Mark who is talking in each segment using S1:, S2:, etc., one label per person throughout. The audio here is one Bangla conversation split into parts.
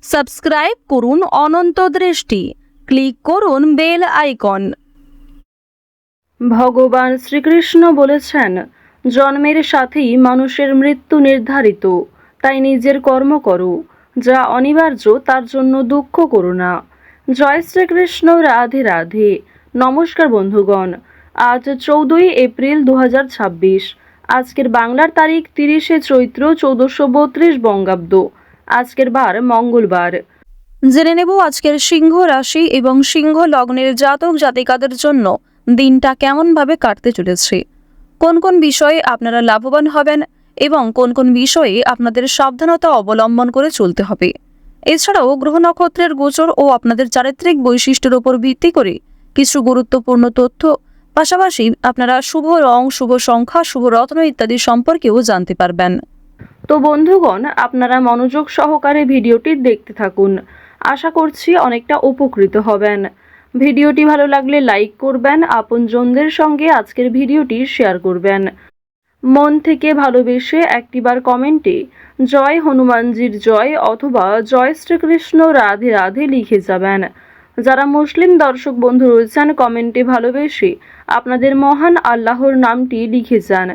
S1: সাবস্ক্রাইব করুন অনন্ত দৃষ্টি, ক্লিক করুন বেল আইকন। ভগবান শ্রীকৃষ্ণ বলেছেন, জন্মের সাথেই মানুষের মৃত্যু নির্ধারিত, তাই নিজের কর্ম করো, যা অনিবার্য তার জন্য দুঃখ করো না। জয় শ্রীকৃষ্ণ, রাধে রাধে। নমস্কার বন্ধুগণ, আজ 14ই এপ্রিল 2026। আজকের বাংলার তারিখ 30শে চৈত্র 1432 বঙ্গাব্দ। আজকের বার মঙ্গলবার। জেনে নেব আজকের সিংহ রাশি এবং সিংহ লগ্নের জাতক জাতিকাদের জন্য দিনটা কেমনভাবে কাটতে চলেছে, কোন কোন বিষয়ে আপনারা লাভবান হবেন এবং কোন কোন বিষয়ে আপনাদের সাবধানতা অবলম্বন করে চলতে হবে। এছাড়াও গ্রহ নক্ষত্রের গোচর ও আপনাদের চারিত্রিক বৈশিষ্ট্যের উপর ভিত্তি করে কিছু গুরুত্বপূর্ণ তথ্য, পাশাপাশি আপনারা শুভ রং, শুভ সংখ্যা, শুভ রত্ন ইত্যাদি সম্পর্কেও জানতে পারবেন। তো বন্ধুগণ, আপনারা মনোযোগ সহকারে ভিডিওটি দেখতে থাকুন। আশা করছি অনেকটা উপকৃত হবেন। ভিডিওটি ভালো লাগলে লাইক করবেন, আপনজনদের সঙ্গে আজকের ভিডিওটি শেয়ার করবেন। মন থেকে ভালোবেসে একটিবার কমেন্টে জয় হনুমানজির জয় অথবা জয় শ্রীকৃষ্ণ রাধে রাধে লিখে যাবেন। যারা মুসলিম দর্শক বন্ধু রয়েছেন, কমেন্টে ভালোবেসে আপনাদের মহান আল্লাহর নামটি লিখে যান।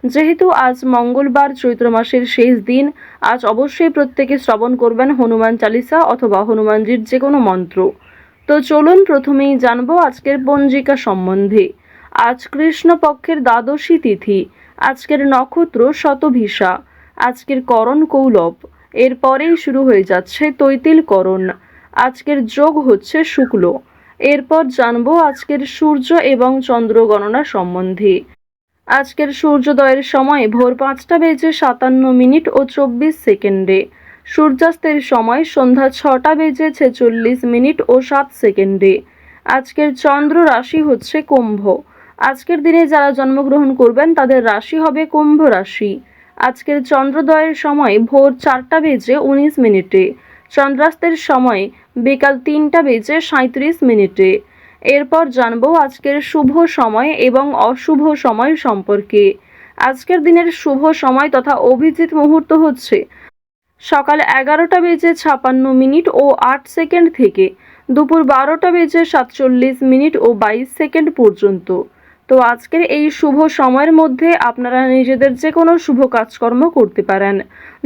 S1: যেহেতু আজ মঙ্গলবার, চৈত্র মাসের শেষ দিন, আজ অবশ্যই প্রত্যেকে শ্রবণ করবেন হনুমান চালিসা অথবা হনুমানজির যে কোনো মন্ত্র। তো চলুন প্রথমেই জানবো আজকের পঞ্জিকা সম্বন্ধে। আজ কৃষ্ণপক্ষের দ্বাদশী তিথি, আজকের নক্ষত্র শতভিসা, আজকের করণ কৌলব, এরপরেই শুরু হয়ে যাচ্ছে তৈতিল করণ। আজকের যোগ হচ্ছে শুক্ল। এরপর জানবো আজকের সূর্য এবং চন্দ্র গণনা সম্বন্ধে। আজকের সূর্যোদয়ের সময় ভোর 5:57 ও 24 সেকেন্ডে, সূর্যাস্তের সময় সন্ধ্যা 6:46 ও 7 সেকেন্ডে। আজকের চন্দ্র রাশি হচ্ছে কুম্ভ। আজকের দিনে যারা জন্মগ্রহণ করবেন তাদের রাশি হবে কুম্ভ রাশি। আজকের চন্দ্রোদয়ের সময় ভোর 4:19, চন্দ্রাস্তের সময় বিকাল 3:37। এরপর জানবো আজকের শুভ সময় এবং অশুভ সময় সম্পর্কে। আজকের দিনের শুভ সময় তথা অভিজিৎ মুহূর্ত হচ্ছে সকাল 11:56 ও 8 সেকেন্ড থেকে দুপুর 12:47 ও 22 সেকেন্ড পর্যন্ত। তো আজকের এই শুভ সময়ের মধ্যে আপনারা নিজেদের যে কোনো শুভ কাজকর্ম করতে পারেন।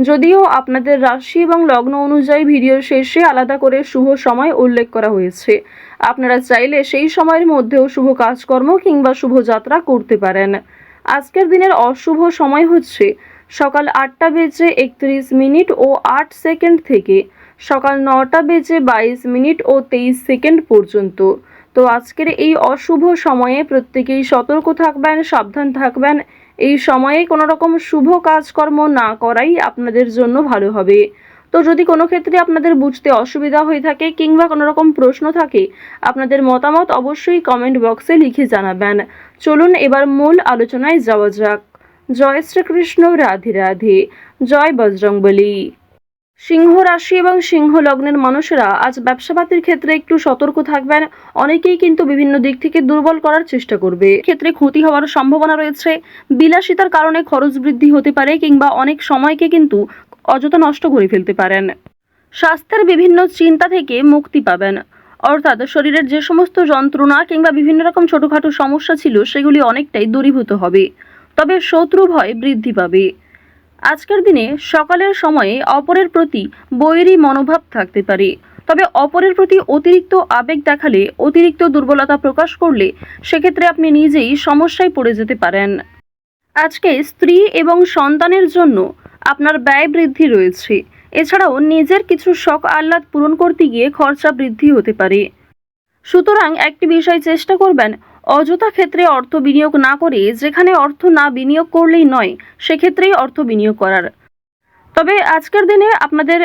S1: যদিও আপনাদের রাশি এবং লগ্ন অনুযায়ী ভিডিওর শেষে আলাদা করে শুভ সময় উল্লেখ করা হয়েছে, আপনারা চাইলে সেই সময়ের মধ্যেও শুভ কাজকর্ম কিংবা শুভযাত্রা করতে পারেন। আজকের দিনের অশুভ সময় হচ্ছে সকাল 8:31 ও 8 সেকেন্ড থেকে সকাল 9:22 ও 23 সেকেন্ড পর্যন্ত। তো আজকের এই অশুভ সময়ে প্রত্যেকেই সতর্ক থাকবেন, সাবধান থাকবেন। এই সময়ে কোনো রকম শুভ কাজকর্ম না করাই আপনাদের জন্য ভালো হবে। তো যদি কোনো ক্ষেত্রে আপনাদের বুঝতে অসুবিধা হয়ে থাকে কিংবা কোনো রকম প্রশ্ন থাকে, আপনাদের মতামত অবশ্যই কমেন্ট বক্সে লিখে জানাবেন। চলুন এবার মূল আলোচনায় যাওয়া যাক। জয় শ্রীকৃষ্ণ, রাধে রাধে। জয় বজরংবলী। সিংহ রাশি এবং সিংহ লগ্নের মানুষেরা আজ ব্যবসাপাতির ক্ষেত্রে একটু সতর্ক থাকবেন। অনেকেই কিন্তু বিভিন্ন দিক থেকে দুর্বল করার চেষ্টা করবে, ক্ষেত্রে ক্ষতি হওয়ার সম্ভাবনা রয়েছে। বিলাসিতার কারণে খরচ বৃদ্ধি হতে পারে কিংবা অনেক সময়কে কিন্তু অযথা নষ্ট করে ফেলতে পারেন। স্বাস্থ্যের বিভিন্ন চিন্তা থেকে মুক্তি পাবেন, অর্থাৎ শরীরের যে সমস্ত যন্ত্রণা কিংবা বিভিন্ন রকম ছোটখাটো সমস্যা ছিল সেগুলি অনেকটাই দূরীভূত হবে। তবে শত্রু ভয় বৃদ্ধি পাবে। আজকের দিনে সকালের সময়ে অপরের প্রতি বৈরী মনোভাব থাকতে পারে, তবে অপরের প্রতি অতিরিক্ত আবেগ দেখালে, অতিরিক্ত দুর্বলতা প্রকাশ করলে সেক্ষেত্রে আপনি নিজেই সমস্যায় পড়ে যেতে পারেন। আজকে স্ত্রী এবং সন্তানের জন্য আপনার ব্যয় বৃদ্ধি রয়েছে। এছাড়াও নিজের কিছু শখ আহ্লাদ পূরণ করতে গিয়ে খরচা বৃদ্ধি হতে পারে। সুতরাং একটি বিষয় চেষ্টা করবেন, অযথা ক্ষেত্রে অর্থ বিনিয়োগ না করে যেখানে অর্থ না বিনিয়োগ করলেই নয় সেক্ষেত্রেই অর্থ বিনিয়োগ করার। তবে আজকের দিনে আপনাদের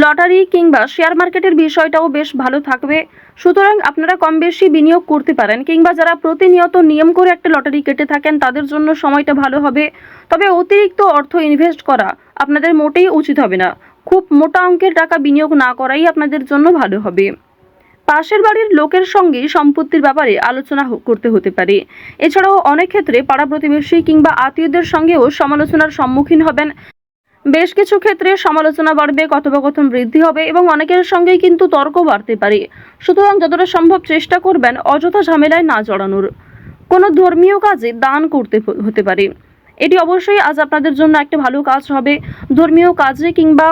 S1: লটারি কিংবা শেয়ার মার্কেটের বিষয়টাও বেশ ভালো থাকবে। সুতরাং আপনারা কম বেশি বিনিয়োগ করতে পারেন, কিংবা যারা প্রতিনিয়ত নিয়ম করে একটা লটারি কেটে থাকেন তাদের জন্য সময়টা ভালো হবে। তবে অতিরিক্ত অর্থ ইনভেস্ট করা আপনাদের মোটেই উচিত হবে না। খুব মোটা অঙ্কের টাকা বিনিয়োগ না করাই আপনাদের জন্য ভালো হবে। পাশের বাড়ির লোকের সঙ্গে সম্পত্তির ব্যাপারে আলোচনা করতে হতে পারে। এছাড়াও অনেক ক্ষেত্রে পাড়া প্রতিবেশী কিংবা আত্মীয়দের সঙ্গেও সমালোচনার সম্মুখীন হবেন। বেশ কিছু ক্ষেত্রে সমালোচনা বাড়বে, কথোপকথন বৃদ্ধি হবে এবং অনেকের সঙ্গেই কিন্তু তর্ক বাড়তে পারে। সুতরাং যতটা সম্ভব চেষ্টা করবেন অযথা ঝামেলায় না জড়ানোর। কোনো ধর্মীয় কাজে দান করতে হতে পারে, এটি অবশ্যই আজ আপনাদের জন্য একটা ভালো কাজ হবে। ধর্মীয় কাজে কিংবা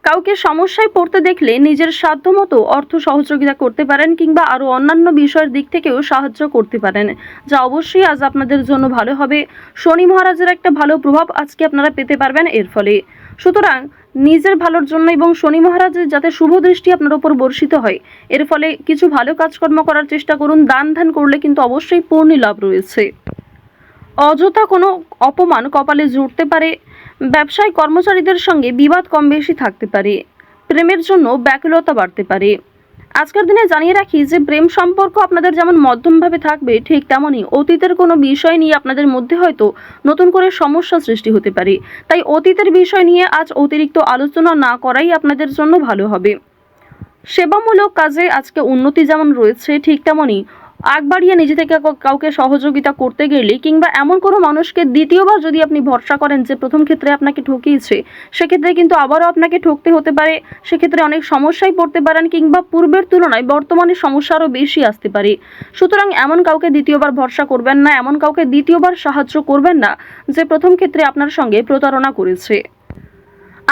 S1: কাউকে সমস্যায় পড়তে দেখলে নিজের সাধ্যমতো অর্থ সহযোগিতা করতে পারেন কিংবা আরও অন্যান্য বিষয়ের দিক থেকেও সাহায্য করতে পারেন, যা অবশ্যই আজ আপনাদের জন্য ভালো হবে। শনি মহারাজের একটা ভালো প্রভাব আজকে আপনারা পেতে পারবেন এর ফলে। সুতরাং নিজের ভালোর জন্য এবং শনি মহারাজের যাতে শুভ দৃষ্টি আপনার উপর বর্ষিত হয়, এর ফলে কিছু ভালো কাজকর্ম করার চেষ্টা করুন। দান ধ্যান করলে কিন্তু অবশ্যই পূর্ণ লাভ রয়েছে। অযথা কোনো অপমান কপালে জুটতে পারে। ব্যবসায় কর্মচারীদের সঙ্গে বিবাদ কম বেশি থাকতে পারে। প্রেমের জন্য ব্যাকুলতা বাড়তে পারে। আজকের দিনে জানিয়ে রাখি যে প্রেম সম্পর্ক আপনাদের যেমন মধ্যমভাবে থাকবে, ঠিক তেমনই অতীতের কোনো বিষয় নিয়ে আপনাদের মধ্যে হয়তো নতুন করে সমস্যা সৃষ্টি হতে পারে। তাই অতীতের বিষয় নিয়ে আজ অতিরিক্ত আলোচনা না করাই আপনাদের জন্য ভালো হবে। সেবামূলক কাজে আজকে উন্নতি যেমন রয়েছে, ঠিক তেমনই আগ বাড়িয়ে নিজে থেকে কাউকে সহযোগিতা করতে গেলে কিংবা এমন কোনো মানুষকে দ্বিতীয়বার যদি আপনি ভরসা করেন যে প্রথম ক্ষেত্রে আপনাকে ঠকিয়েছে, সেক্ষেত্রে কিন্তু আবারও আপনাকে ঠকতে হতে পারে। সেক্ষেত্রে অনেক সমস্যায় পড়তে পারেন কিংবা পূর্বের তুলনায় বর্তমানে সমস্যা আরও বেশি আসতে পারে। সুতরাং এমন কাউকে দ্বিতীয়বার ভরসা করবেন না, এমন কাউকে দ্বিতীয়বার সাহায্য করবেন না যে প্রথম ক্ষেত্রে আপনার সঙ্গে প্রতারণা করেছে।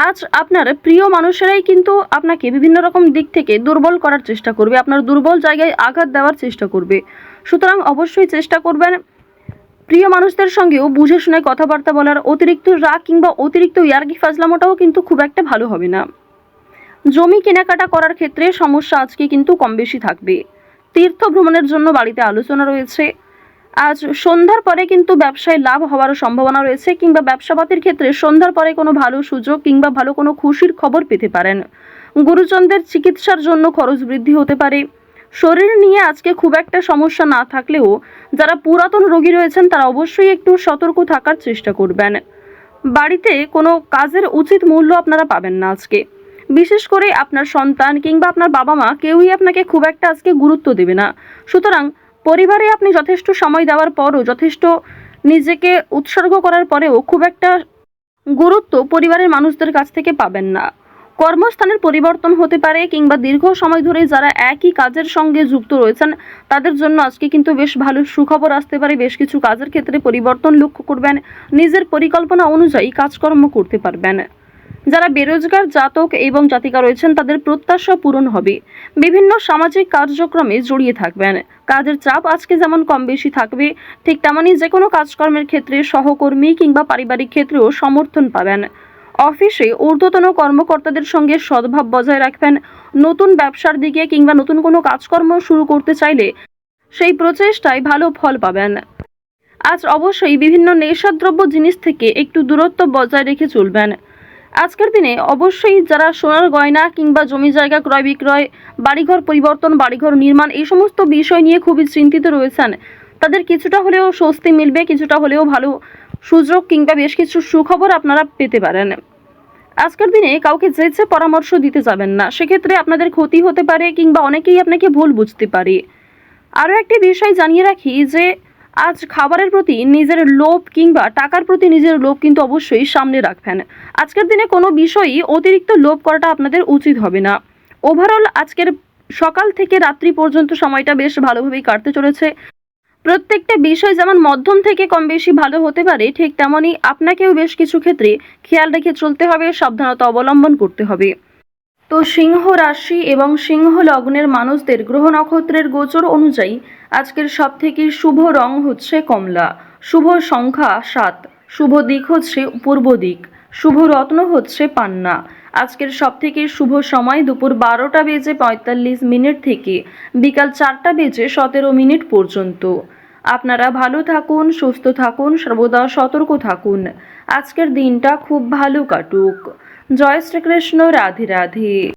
S1: আজ আপনার প্রিয় মানুষেরাই কিন্তু আপনাকে বিভিন্ন রকম দিক থেকে দুর্বল করার চেষ্টা করবে, আপনার দুর্বল জায়গায় আঘাত দেওয়ার চেষ্টা করবে। সুতরাং অবশ্যই চেষ্টা করবেন প্রিয় মানুষদের সঙ্গেও বুঝে শুনে কথাবার্তা বলার। অতিরিক্ত রাগ কিংবা অতিরিক্ত ইয়ার্কি ফাজলামোটাও কিন্তু খুব একটা ভালো হবে না। জমি কেনাকাটা করার ক্ষেত্রে সমস্যা আজকে কিন্তু কম বেশি থাকবে। তীর্থ ভ্রমণের জন্য বাড়িতে আলোচনা রয়েছে। আজ সন্ধ্যার পরে কিন্তু ব্যবসায় লাভ হওয়ার সম্ভাবনা রয়েছে কিংবা ব্যবসাপাতির ক্ষেত্রে সন্ধ্যার পরে কোনো ভালো সুযোগ কিংবা ভালো কোনো খুশির খবর পেতে পারেন। গুরুজনদের চিকিৎসার জন্য খরচ বৃদ্ধি হতে পারে। শরীর নিয়ে আজকে খুব একটা সমস্যা না থাকলেও যারা পুরাতন রোগী রয়েছেন তারা অবশ্যই একটু সতর্ক থাকার চেষ্টা করবেন। বাড়িতে কোনো কাজের উচিত মূল্য আপনারা পাবেন না আজকে। বিশেষ করে আপনার সন্তান কিংবা আপনার বাবা মা কেউই আপনাকে খুব একটা আজকে গুরুত্ব দেবে না। সুতরাং পরিবারে আপনি যথেষ্ট সময় দেওয়ার পরও, যথেষ্ট নিজেকে উৎসর্গ করার পরেও খুব একটা গুরুত্ব পরিবারের মানুষদের কাছ থেকে পাবেন না। কর্মস্থানের পরিবর্তন হতে পারে কিংবা দীর্ঘ সময় ধরে যারা একই কাজের সঙ্গে যুক্ত রয়েছেন তাদের জন্য আজকে কিন্তু বেশ ভালো সুখবর আসতে পারে। বেশ কিছু কাজের ক্ষেত্রে পরিবর্তন লক্ষ্য করবেন। নিজের পরিকল্পনা অনুযায়ী কাজকর্ম করতে পারবেন। যারা বেরোজগার জাতক এবং জাতিকা রয়েছেন তাদের প্রত্যাশা পূরণ হবে। বিভিন্ন সামাজিক কার্যক্রমে জড়িয়ে থাকবেন। কাজের চাপ আজকে যেমন কম বেশি থাকবে, ঠিক তেমনই যে কোনো কাজকর্মের ক্ষেত্রে সহকর্মী কিংবা পারিবারিক ক্ষেত্রেও সমর্থন পাবেন। অফিসে ঊর্ধ্বতন কর্মকর্তাদের সঙ্গে সদ্ভাব বজায় রাখবেন। নতুন ব্যবসার দিকে কিংবা নতুন কোনো কাজকর্ম শুরু করতে চাইলে সেই প্রচেষ্টায় ভালো ফল পাবেন। আজ অবশ্যই বিভিন্ন নেশাদ্রব্য জিনিস থেকে একটু দূরত্ব বজায় রেখে চলবেন। আজকের দিনে অবশ্যই যারা সোনার গয়না কিংবা জমি জায়গা ক্রয় বিক্রয়, বাড়িঘর পরিবর্তন, বাড়িঘর নির্মাণ এই সমস্ত বিষয় নিয়ে খুবই চিন্তিত রয়েছেন, তাদের কিছুটা হলেও স্বস্তি মিলবে, কিছুটা হলেও ভালো সুযোগ কিংবা বেশ কিছু সুখবর আপনারা পেতে পারেন। আজকের দিনে কাউকে যেচে পরামর্শ দিতে যাবেন না, সেক্ষেত্রে আপনাদের ক্ষতি হতে পারে কিংবা অনেকেই আপনাকে ভুল বুঝতে পারে। আরও একটি বিষয় জানিয়ে রাখি যে আজ খাবারের প্রতি নিজের লোভ কিংবা টাকার প্রতি নিজের লোভ কিন্তু অবশ্যই সামনে রাখবেন। আজকের দিনে কোনো বিষয়ই অতিরিক্ত লোভ করাটা আপনাদের উচিত হবে না। ওভারঅল আজকের সকাল থেকে রাত্রি পর্যন্ত সময়টা বেশ ভালোভাবেই কাটতে চলেছে। প্রত্যেকটা বিষয় যেমন মধ্যম থেকে কম বেশি ভালো হতে পারে, ঠিক তেমনই আপনাকেও বেশ কিছু ক্ষেত্রে খেয়াল রেখে চলতে হবে, সাবধানতা অবলম্বন করতে হবে। তো সিংহ রাশি এবং সিংহ লগ্নের মানুষদের গ্রহ নক্ষত্রের গোচর অনুযায়ী আজকের সবথেকে শুভ রং হচ্ছে কমলা, শুভ সংখ্যা 7, শুভ দিক হচ্ছে পূর্ব দিক, শুভ রত্ন হচ্ছে পান্না। আজকের সবথেকে শুভ সময় দুপুর 12:45 থেকে বিকাল 4:17 পর্যন্ত। আপনারা ভালো থাকুন, সুস্থ থাকুন, সর্বদা সতর্ক থাকুন। আজকের দিনটা খুব ভালো কাটুক। জয় শ্রীকৃষ্ণ। রাধে রাধে।